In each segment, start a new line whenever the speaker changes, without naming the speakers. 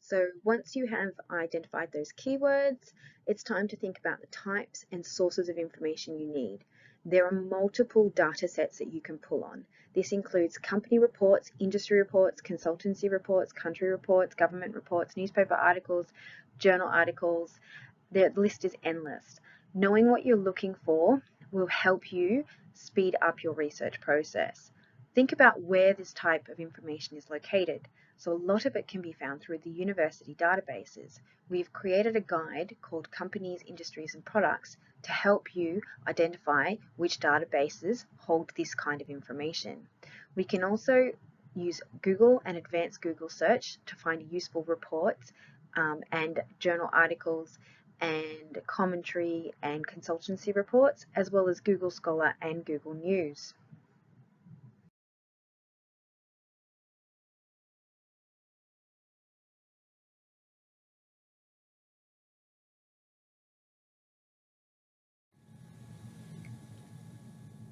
So once you have identified those keywords, it's time to think about the types and sources of information you need. There are multiple data sets that you can pull on. This includes company reports, industry reports, consultancy reports, country reports, government reports, newspaper articles, journal articles. The list is endless. Knowing what you're looking for will help you speed up your research process. Think about where this type of information is located. So a lot of it can be found through the university databases. We've created a guide called Companies, Industries and Products to help you identify which databases hold this kind of information. We can also use Google and advanced Google search to find useful reports and journal articles and commentary and consultancy reports, as well as Google Scholar and Google News.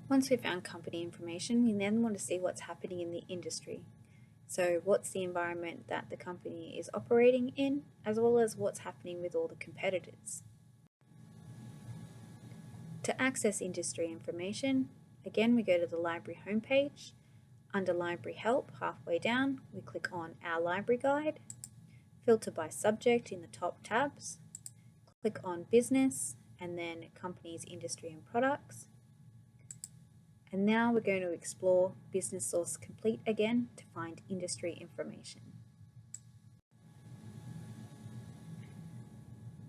Once we've found company information, we then want to see what's happening in the industry. So what's the environment that the company is operating in, as well as what's happening with all the competitors. To access industry information, again we go to the library homepage. Under Library Help, halfway down, we click on Our Library Guide, filter by subject in the top tabs, click on Business, and then Companies, Industry and Products. And now we're going to explore Business Source Complete again to find industry information.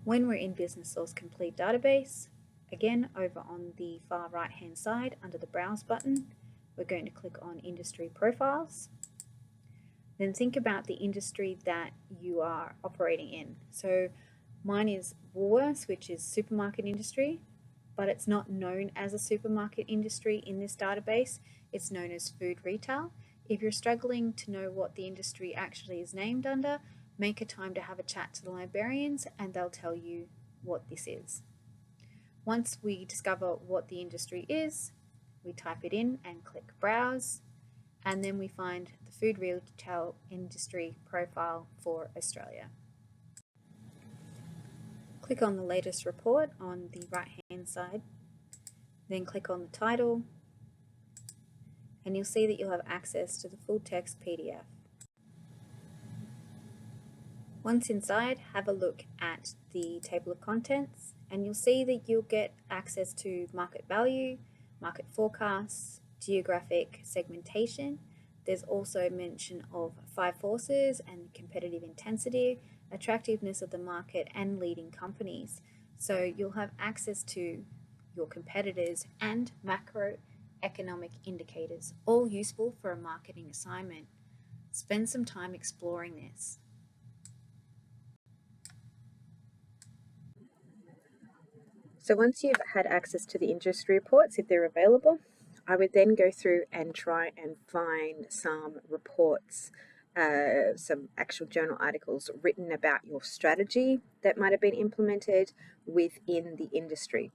When we're in Business Source Complete database, again over on the far right hand side under the Browse button, we're going to click on Industry Profiles. Then think about the industry that you are operating in. So mine is Woolworths, which is supermarket industry, but it's not known as a supermarket industry in this database. It's known as food retail. If you're struggling to know what the industry actually is named under, make a time to have a chat to the librarians and they'll tell you what this is. Once we discover what the industry is, we type it in and click Browse, and then we find the food retail industry profile for Australia. Click on the latest report on the right hand side, then click on the title, and you'll see that you'll have access to the full text PDF. Once inside, have a look at the table of contents and you'll see that you'll get access to market value, market forecasts, geographic segmentation. There's also mention of 5 forces and competitive intensity, attractiveness of the market and leading companies. So you'll have access to your competitors and macroeconomic indicators, all useful for a marketing assignment. Spend some time exploring this.
So once you've had access to the industry reports, if they're available, I would then go through and try and find some reports, some actual journal articles written about your strategy that might have been implemented within the industry.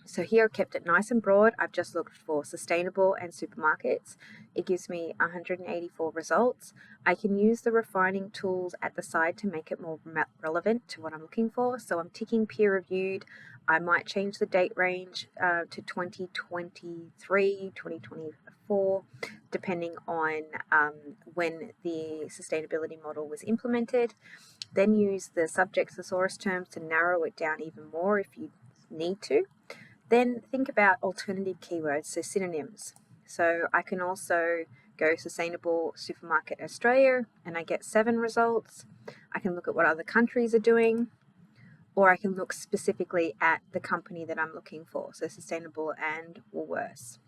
So here I've kept it nice and broad. I've just looked for sustainable and supermarkets. It gives me 184 results. I can use the refining tools at the side to make it more relevant to what I'm looking for. So I'm ticking peer reviewed. I might change the date range to 2023, 2024, depending on when the sustainability model was implemented. Then use the subject thesaurus terms to narrow it down even more if you need to. Then think about alternative keywords, so synonyms. So I can also go sustainable supermarket Australia and I get 7 results. I can look at what other countries are doing, or I can look specifically at the company that I'm looking for, so sustainable and Woolworths.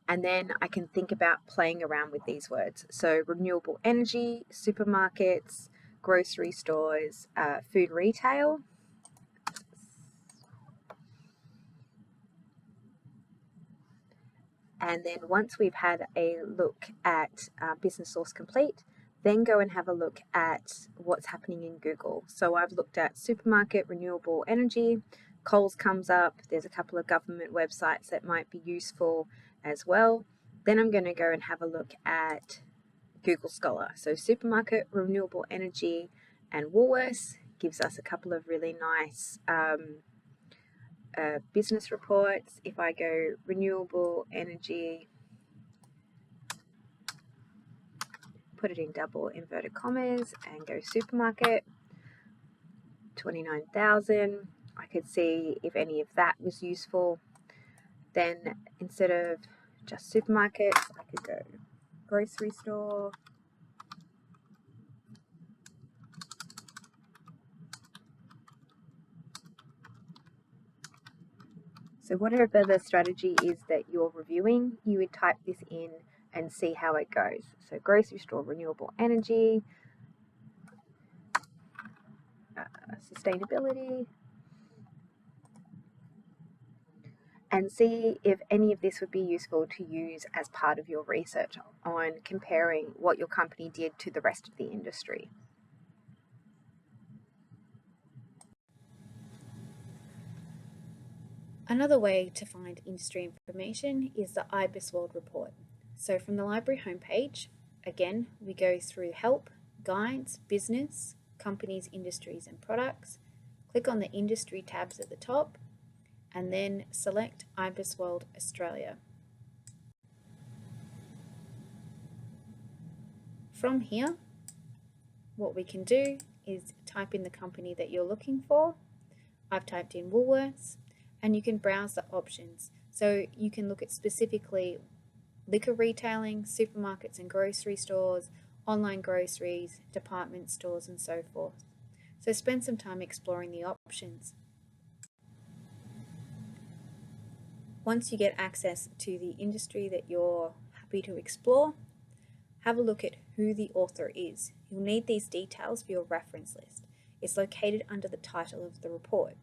And then I can think about playing around with these words. So renewable energy, supermarkets, grocery stores, food retail. And then once we've had a look at Business Source Complete, then go and have a look at what's happening in Google. So I've looked at supermarket, renewable energy, Coles comes up, there's a couple of government websites that might be useful as well. Then I'm going to go and have a look at Google Scholar. So supermarket, renewable energy, and Woolworths gives us a couple of really nice business reports. If I go renewable energy, put it in double inverted commas and go supermarket, 29,000. I could see if any of that was useful. Then instead of just supermarkets, I could go grocery store, so whatever the strategy is that you're reviewing, you would type this in and see how it goes. So grocery store, renewable energy, sustainability, and see if any of this would be useful to use as part of your research on comparing what your company did to the rest of the industry.
Another way to find industry information is the IBIS World Report. So from the library homepage, again, we go through Help, Guides, Business, Companies, Industries and Products, click on the Industry tabs at the top, and then select IBIS World Australia. From here, what we can do is type in the company that you're looking for. I've typed in Woolworths, and you can browse the options. So you can look at specifically liquor retailing, supermarkets and grocery stores, online groceries, department stores, and so forth. So spend some time exploring the options. Once you get access to the industry that you're happy to explore, have a look at who the author is. You'll need these details for your reference list. It's located under the title of the report.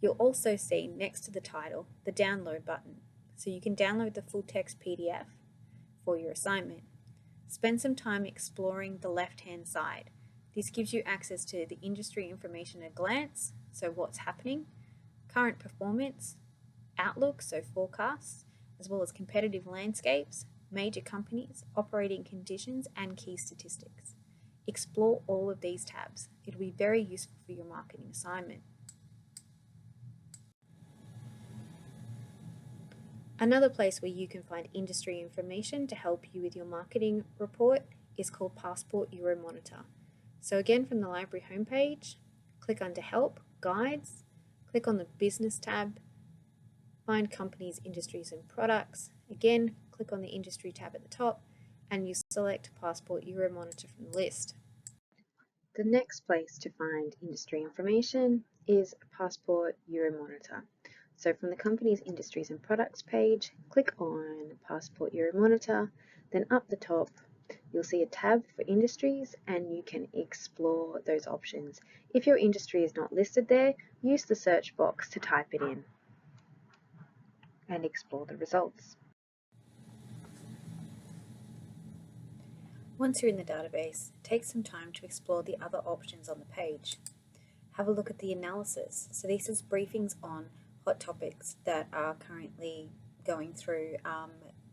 You'll also see next to the title the download button, so you can download the full text PDF for your assignment. Spend some time exploring the left-hand side. This gives you access to the industry information at a glance, so what's happening, current performance, outlook, so forecasts, as well as competitive landscapes, major companies, operating conditions, and key statistics. Explore all of these tabs. It'll be very useful for your marketing assignment. Another place where you can find industry information to help you with your marketing report is called Passport Euromonitor. So again, from the library homepage, click under Help, Guides, click on the Business tab, find Companies, Industries and Products. Again, click on the Industry tab at the top, and you select Passport Euromonitor from the list.
The next place to find industry information is Passport Euromonitor. So from the Companies, Industries and Products page, click on Passport Euromonitor, then up the top you'll see a tab for industries and you can explore those options. If your industry is not listed there, use the search box to type it in and explore the results.
Once you're in the database, take some time to explore the other options on the page. Have a look at the analysis. So this is briefings on hot topics that are currently going through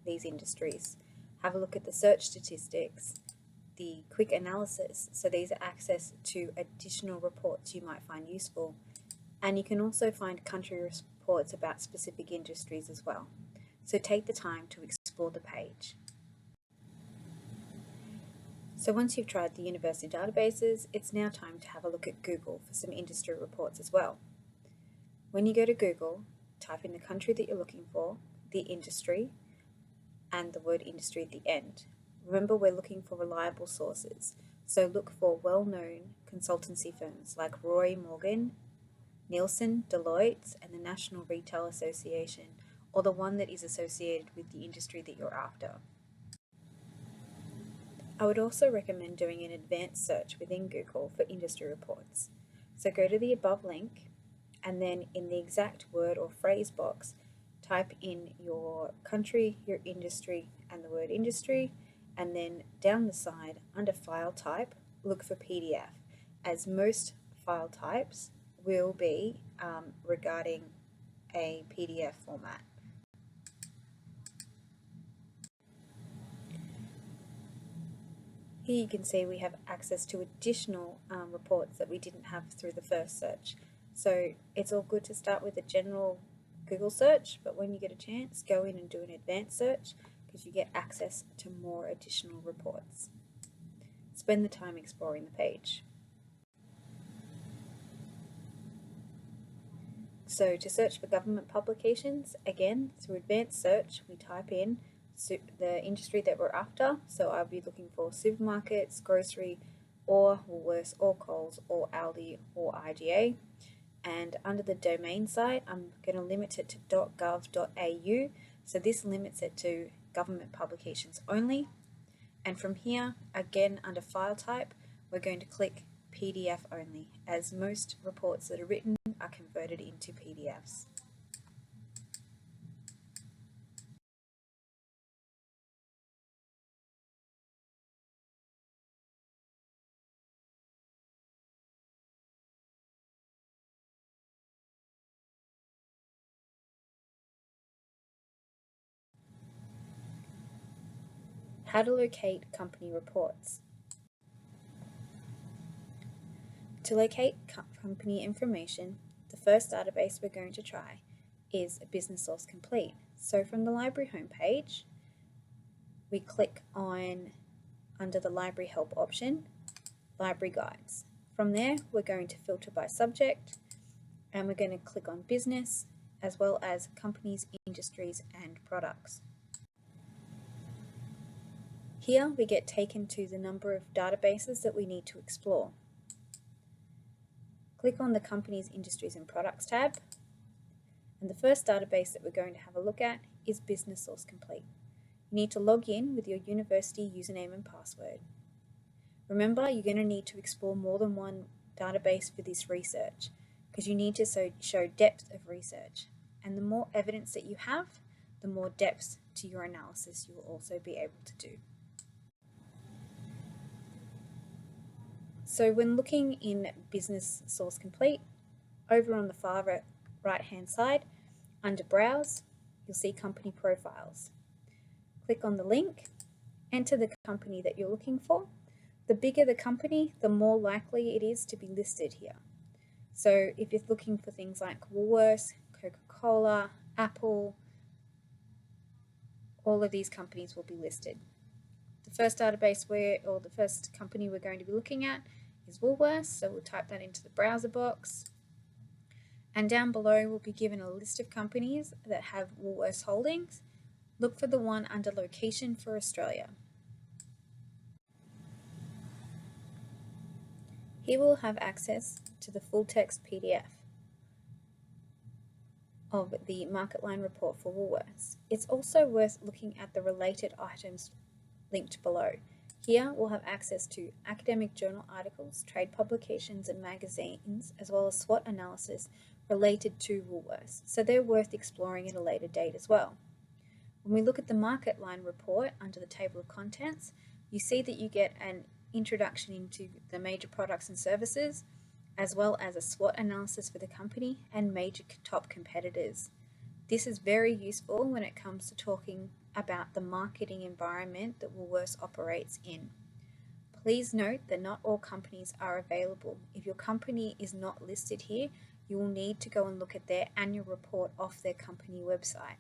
these industries. Have a look at the search statistics, the quick analysis. So these are access to additional reports you might find useful. And you can also find country reports about specific industries as well. So take the time to explore the page. So once you've tried the university databases, it's now time to have a look at Google for some industry reports as well. When you go to Google, type in the country that you're looking for, the industry, and the word industry at the end. Remember, we're looking for reliable sources, so look for well-known consultancy firms like Roy Morgan, Nielsen, Deloitte, and the National Retail Association, or the one that is associated with the industry that you're after. I would also recommend doing an advanced search within Google for industry reports. So go to the above link, and then in the exact word or phrase box, type in your country, your industry, and the word industry, and then down the side, under file type, look for PDF, as most file types will be regarding a PDF format. Here you can see we have access to additional reports that we didn't have through the first search. So it's all good to start with a general Google search, but when you get a chance, go in and do an advanced search because you get access to more additional reports. Spend the time exploring the page. So to search for government publications, again, through advanced search, we type in the industry that we're after. So I'll be looking for supermarkets, grocery, or Woolworths, or Coles, or Aldi, or IGA. And under the domain site, I'm going to limit it to .gov.au. So this limits it to government publications only. And from here, again, under file type, we're going to click PDF only, as most reports that are written are converted into PDFs. How to locate company reports. To locate company information, the first database we're going to try is Business Source Complete. So from the library homepage, we click on, under the library help option, library guides. From there, we're going to filter by subject, and we're going to click on business, as well as companies, industries, and products. Here we get taken to the number of databases that we need to explore. Click on the Companies, Industries and Products tab, and the first database that we're going to have a look at is Business Source Complete. You need to log in with your university username and password. Remember, you're going to need to explore more than one database for this research because you need to show depth of research. And the more evidence that you have, the more depth to your analysis you will also be able to do. So when looking in Business Source Complete, over on the far right hand side, under Browse, you'll see Company Profiles. Click on the link, enter the company that you're looking for. The bigger the company, the more likely it is to be listed here. So if you're looking for things like Woolworths, Coca-Cola, Apple, all of these companies will be listed. The first the first company we're going to be looking at is Woolworths, so we'll type that into the browser box. And down below we'll be given a list of companies that have Woolworths holdings. Look for the one under location for Australia. Here we'll have access to the full text PDF of the market line report for Woolworths. It's also worth looking at the related items linked below. Here we'll have access to academic journal articles, trade publications and magazines, as well as SWOT analysis related to Woolworths. So they're worth exploring at a later date as well. When we look at the market line report under the table of contents, you see that you get an introduction into the major products and services, as well as a SWOT analysis for the company and major top competitors. This is very useful when it comes to talking about the marketing environment that Woolworths operates in. Please note that not all companies are available. If your company is not listed here, you will need to go and look at their annual report off their company website.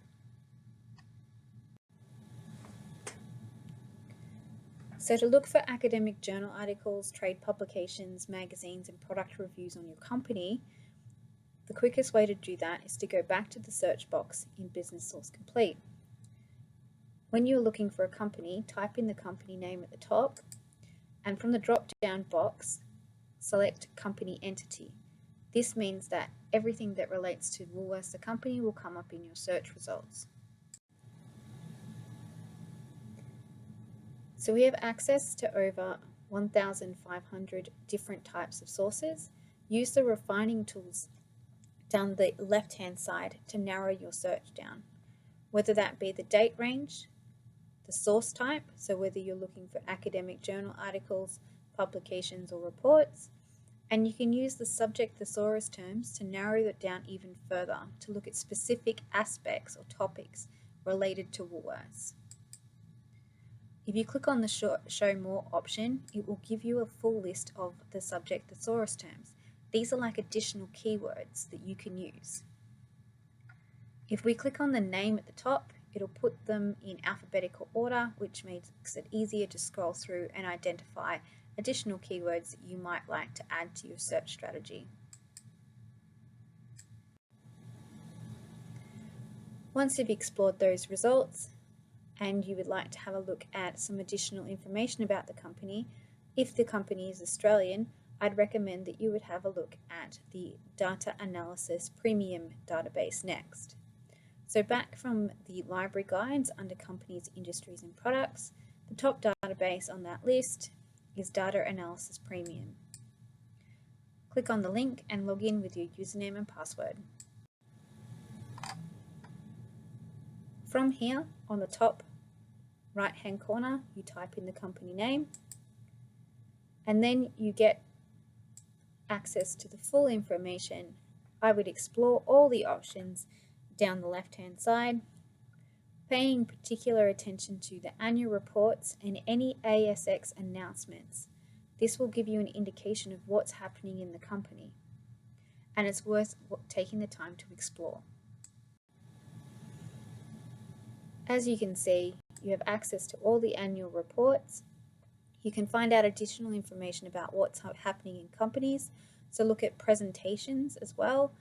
So to look for academic journal articles, trade publications, magazines, and product reviews on your company, the quickest way to do that is to go back to the search box in Business Source Complete. When you're looking for a company, type in the company name at the top, and from the drop-down box, select Company Entity. This means that everything that relates to Woolworths, the company, will come up in your search results. So we have access to over 1,500 different types of sources. Use the refining tools down the left-hand side to narrow your search down, whether that be the date range, the source type, so whether you're looking for academic journal articles, publications, or reports, and you can use the subject thesaurus terms to narrow it down even further to look at specific aspects or topics related to Woolworths. If you click on the Show More option, it will give you a full list of the subject thesaurus terms. These are like additional keywords that you can use. If we click on the name at the top, it'll put them in alphabetical order, which makes it easier to scroll through and identify additional keywords that you might like to add to your search strategy. Once you've explored those results and you would like to have a look at some additional information about the company, if the company is Australian, I'd recommend that you would have a look at the Data Analysis Premium database next. So back from the library guides under companies, industries and products, the top database on that list is Data Analysis Premium. Click on the link and log in with your username and password. From here, on the top right hand corner, you type in the company name and then you get access to the full information. I would explore all the options down the left hand side, paying particular attention to the annual reports and any ASX announcements. This will give you an indication of what's happening in the company, and it's worth taking the time to explore. As you can see, you have access to all the annual reports. You can find out additional information about what's happening in companies, so look at presentations as well,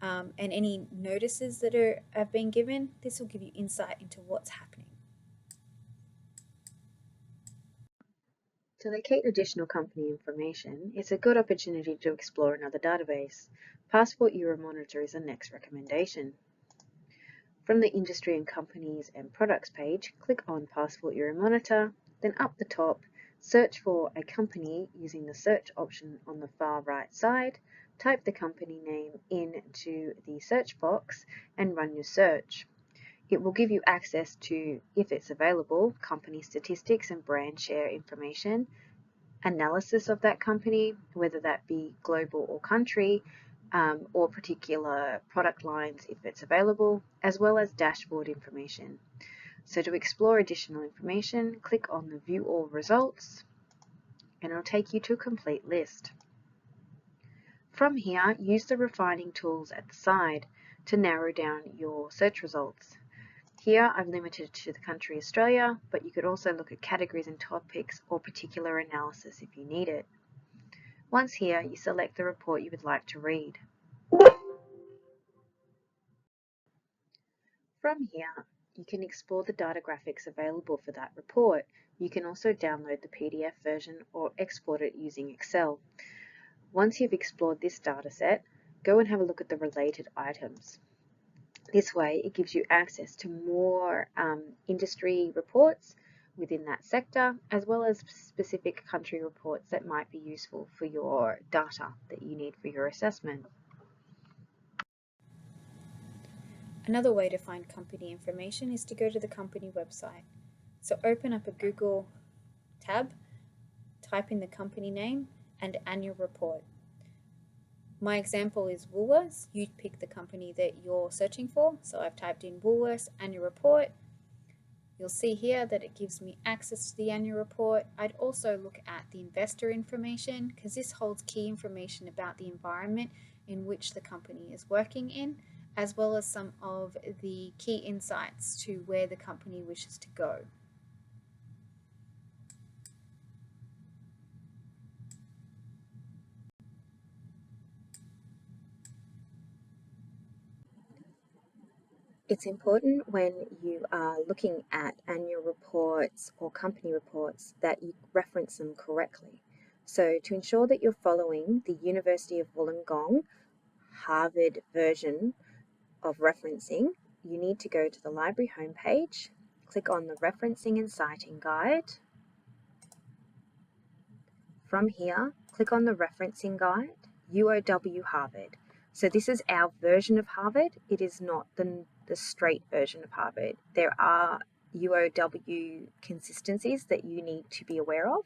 and any notices that have been given. This will give you insight into what's happening.
To locate additional company information, it's a good opportunity to explore another database. Passport Euromonitor is the next recommendation. From the Industry and Companies and Products page, click on Passport Euromonitor, then up the top, search for a company using the search option on the far right side, type the company name into the search box and run your search. It will give you access to, if it's available, company statistics and brand share information, analysis of that company, whether that be global or country, or particular product lines if it's available, as well as dashboard information. So to explore additional information, click on the View All Results, and it'll take you to a complete list. From here, use the refining tools at the side to narrow down your search results. Here I've limited it to the country Australia, but you could also look at categories and topics or particular analysis if you need it. Once here, you select the report you would like to read. From here, you can explore the data graphics available for that report. You can also download the PDF version or export it using Excel. Once you've explored this data set, go and have a look at the related items. This way, it gives you access to more industry reports within that sector, as well as specific country reports that might be useful for your data that you need for your assessment.
Another way to find company information is to go to the company website. So open up a Google tab, type in the company name and annual report. My example is Woolworths. You pick the company that you're searching for. So I've typed in Woolworths annual report. You'll see here that it gives me access to the annual report. I'd also look at the investor information because this holds key information about the environment in which the company is working in, as well as some of the key insights to where the company wishes to go.
It's important when you are looking at annual reports or company reports that you reference them correctly. So to ensure that you're following the University of Wollongong Harvard version of referencing, you need to go to the library homepage, click on the Referencing and Citing Guide. From here, click on the Referencing Guide, UOW Harvard. So this is our version of Harvard. It is not the straight version of Harvard. There are UOW consistencies that you need to be aware of.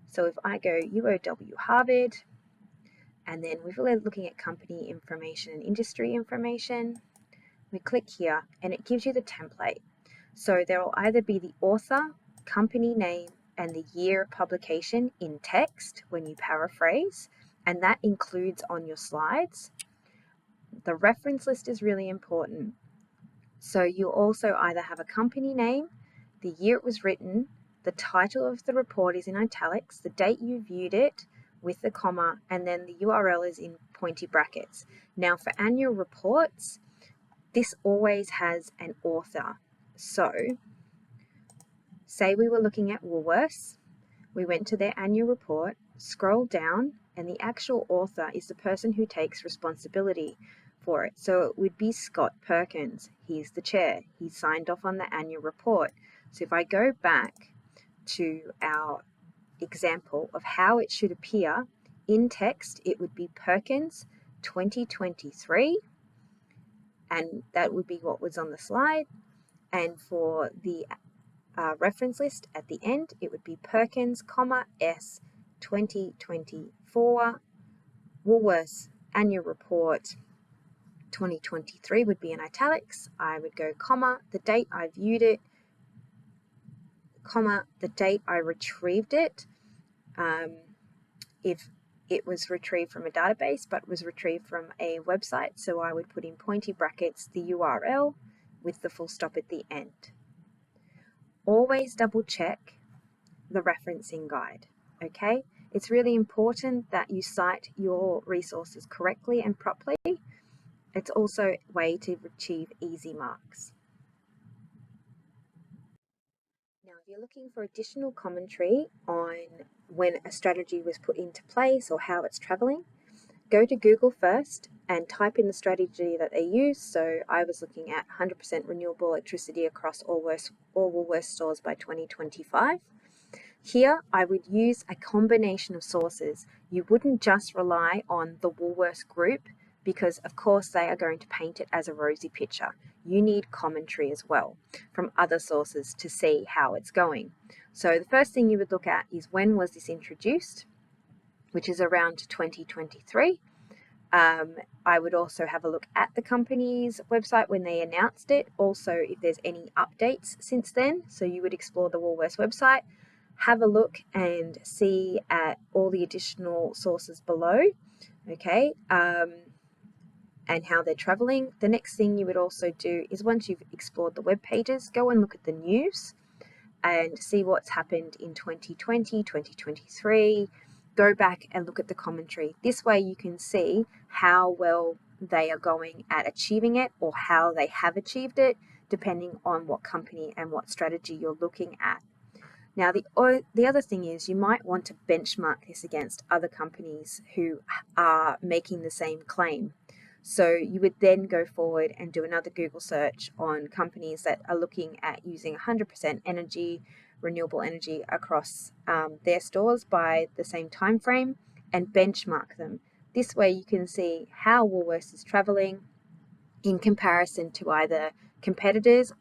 So if I go UOW Harvard, and then we're looking at company information and industry information, we click here and it gives you the template. So there will either be the author, company name and the year of publication in text when you paraphrase, and that includes on your slides. The reference list is really important. So you also either have a company name, the year it was written, the title of the report is in italics, the date you viewed it with the comma, and then the URL is in pointy brackets. Now for annual reports, this always has an author. So say we were looking at Woolworths, we went to their annual report, scroll down, and the actual author is the person who takes responsibility for it. So it would be Scott Perkins. He's the chair. He signed off on the annual report. So if I go back to our example of how it should appear in text, it would be Perkins 2023, and that would be what was on the slide. And for the reference list at the end, it would be Perkins, S 2024, Woolworths annual report 2023 would be in italics. I would go comma, the date I viewed it, comma, the date I retrieved it. If it was retrieved from a database but was retrieved from a website, so I would put in pointy brackets the URL with the full stop at the end. Always double check the referencing guide, okay? It's really important that you cite your resources correctly and properly. It's also a way to achieve easy marks. Now, if you're looking for additional commentary on when a strategy was put into place or how it's traveling, go to Google first and type in the strategy that they use. So I was looking at 100% renewable electricity across all Woolworths stores by 2025. Here, I would use a combination of sources. You wouldn't just rely on the Woolworths group because, of course, they are going to paint it as a rosy picture. You need commentary as well from other sources to see how it's going. So the first thing you would look at is when was this introduced, which is around 2023. I would also have a look at the company's website when they announced it. Also, if there's any updates since then. So you would explore the Woolworths website, have a look and see at all the additional sources below, okay, and how they're traveling. The next thing you would also do is once you've explored the web pages, go and look at the news and see what's happened in 2020, 2023. Go back and look at the commentary. This way you can see how well they are going at achieving it or how they have achieved it, depending on what company and what strategy you're looking at. Now, the other thing is you might want to benchmark this against other companies who are making the same claim. So you would then go forward and do another Google search on companies that are looking at using 100% energy, renewable energy across their stores by the same time frame and benchmark them. This way you can see how Woolworths is traveling in comparison to either competitors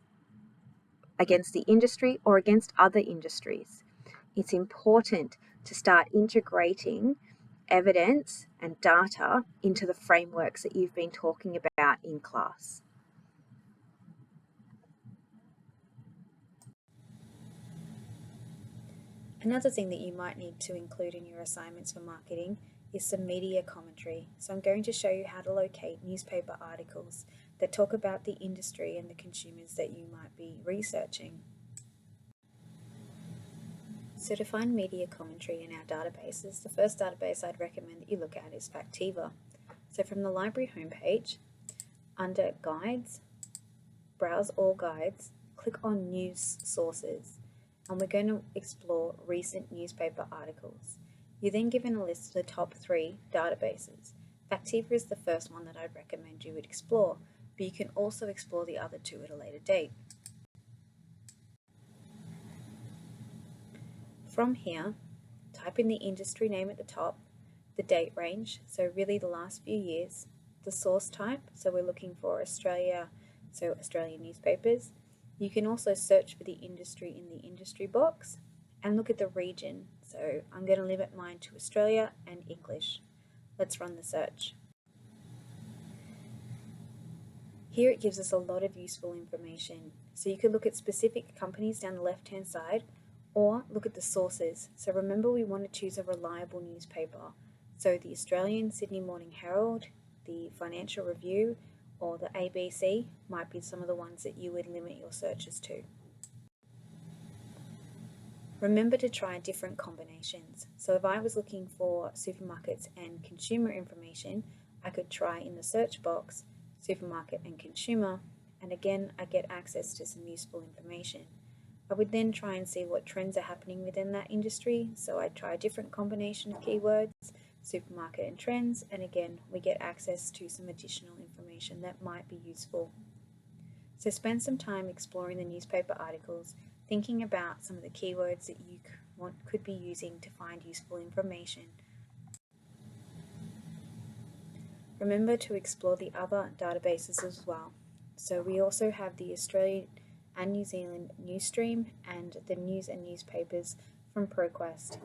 against the industry or against other industries. It's important to start integrating evidence and data into the frameworks that you've been talking about in class.
Another thing that you might need to include in your assignments for marketing is some media commentary. So I'm going to show you how to locate newspaper articles that talk about the industry and the consumers that you might be researching. So to find media commentary in our databases, the first database I'd recommend that you look at is Factiva. So from the library homepage, under Guides, browse all guides, click on News Sources, and we're going to explore recent newspaper articles. You're then given a list of the top 3 databases. Factiva is the first one that I'd recommend you would explore, but you can also explore the other 2 at a later date. From here, type in the industry name at the top, the date range, so really the last few years, the source type, so we're looking for Australia, so Australian newspapers. You can also search for the industry in the industry box and look at the region. So I'm going to limit mine to Australia and English. Let's run the search. Here it gives us a lot of useful information. So you could look at specific companies down the left-hand side, Or look at the sources. So remember, we want to choose a reliable newspaper. So the Australian Sydney Morning Herald, the Financial Review, or the ABC might be some of the ones that you would limit your searches to. Remember to try different combinations. So if I was looking for supermarkets and consumer information, I could try in the search box supermarket and consumer, and again I get access to some useful information. I would then try and see what trends are happening within that industry, so I'd try a different combination of keywords, supermarket and trends, and again we get access to some additional information that might be useful. So spend some time exploring the newspaper articles, thinking about some of the keywords that you could be using to find useful information. Remember to explore the other databases as well. So we also have the Australian and New Zealand news stream and the news and newspapers from ProQuest.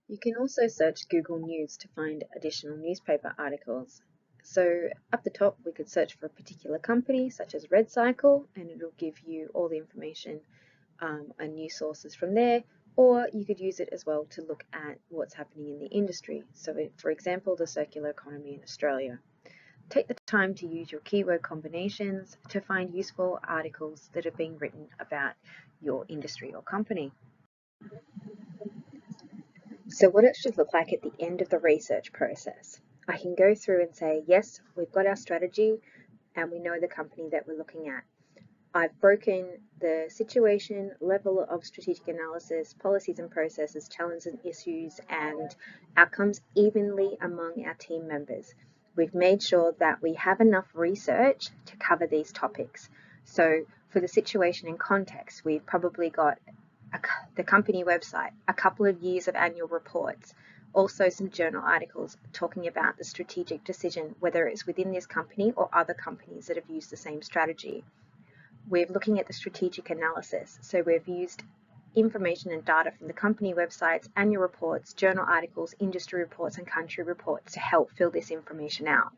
You can also search Google News to find additional newspaper articles. So up the top, we could search for a particular company such as Red Cycle, and it'll give you all the information and news sources from there. Or you could use it as well to look at what's happening in the industry. So for example, the circular economy in Australia. Take the time to use your keyword combinations to find useful articles that are being written about your industry or company. So what it should look like at the end of the research process. I can go through and say, yes, we've got our strategy and we know the company that we're looking at. I've broken the situation, level of strategic analysis, policies and processes, challenges and issues, and outcomes evenly among our team members. We've made sure that we have enough research to cover these topics. So for the situation and context, we've probably got the company website, a couple of years of annual reports, also some journal articles talking about the strategic decision, whether it's within this company or other companies that have used the same strategy. We're looking at the strategic analysis. So we've used information and data from the company websites, annual reports, journal articles, industry reports, and country reports to help fill this information out.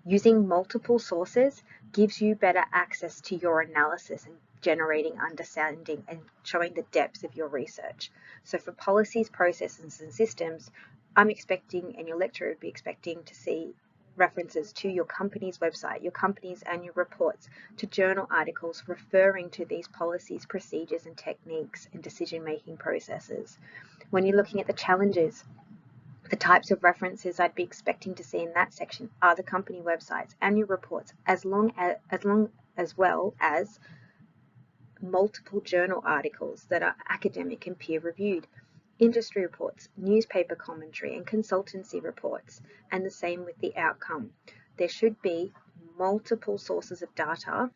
Using multiple sources gives you better access to your analysis and generating understanding and showing the depth of your research. So for policies, processes, and systems, I'm expecting, and your lecturer would be expecting, to see references to your company's website, your company's annual reports, to journal articles referring to these policies, procedures, and techniques and decision-making processes. When you're looking at the challenges, the types of references I'd be expecting to see in that section are the company websites, annual reports, as well as multiple journal articles that are academic and peer-reviewed, industry reports, newspaper commentary, and consultancy reports, and the same with the outcome. There should be multiple sources of data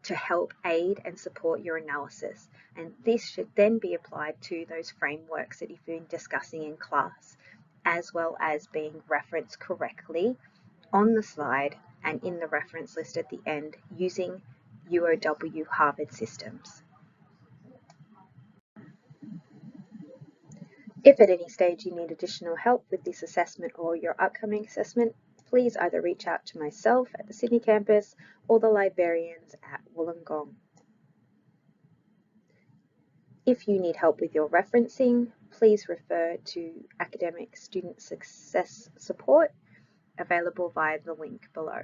to help aid and support your analysis, and this should then be applied to those frameworks that you've been discussing in class, as well as being referenced correctly on the slide and in the reference list at the end using UOW Harvard systems. If at any stage you need additional help with this assessment or your upcoming assessment, please either reach out to myself at the Sydney campus or the librarians at Wollongong. If you need help with your referencing, please refer to Academic Student Success Support available via the link below.